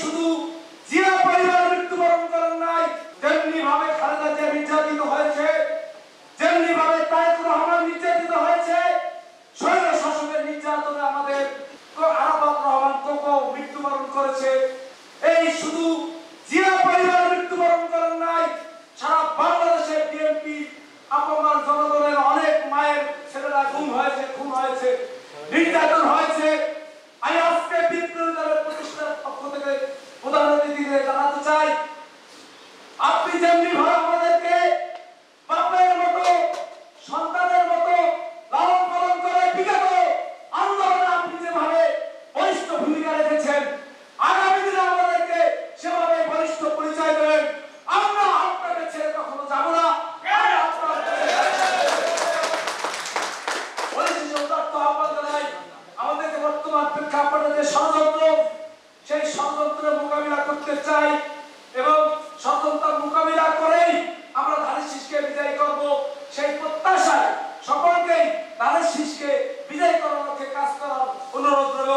শুধু জিয়া পরিবার মৃত্যুবরণ করেন নাই, তেমনি ভাবে খালেদা জিয়া নির্যাতিত হয়েছে, যেমনি ভাবে তারেক রহমান নির্যাতিত হয়েছে, স্বৈর শাসকের নির্যাতনে আমাদের আরাফাত রহমান কোকো মৃত্যুবরণ করেছে। এই শুধু জিয়া পরিবার মৃত্যুবরণ করেন নাই, সারা বাংলাদেশে বিএনপি আপমান জনগণের অনেক মায়ের ছেলেরা গুম হয়েছে, খুন হয়েছে, নির্যাতন হয়েছে। আমি আজকে বিপ্লবী দলের প্রতিষ্ঠার পক্ষ থেকে প্রধান অতিথিকে জানাতে চাই, আপনি যেমনি ভাবে আমাদেরকে বাপের মতো সন্তানের মতো লালন পালন করে বিগত আন্দোলনে আপনি যেভাবে বলিষ্ঠ ভূমিকা রেখেছেন, আগামী দিনে আমাদেরকে সেভাবে বলিষ্ঠ পরিচয় দেবেন। আমরা আপনাকে ছেড়ে কখনো যাব না। আমাদেরকে বর্তমান প্রেক্ষাপটে যে ষড়যন্ত্র, সেই ষড়যন্ত্রের মোকাবিলা করতে চাই এবং ষড়যন্ত্র মোকাবিলা করেই আমরা ধানের শীষকে বিজয় করব, সেই প্রত্যাশায় সকলকেই ধানের শীষকে বিজয় করার লক্ষ্যে কাজ করার অনুরোধ রইল।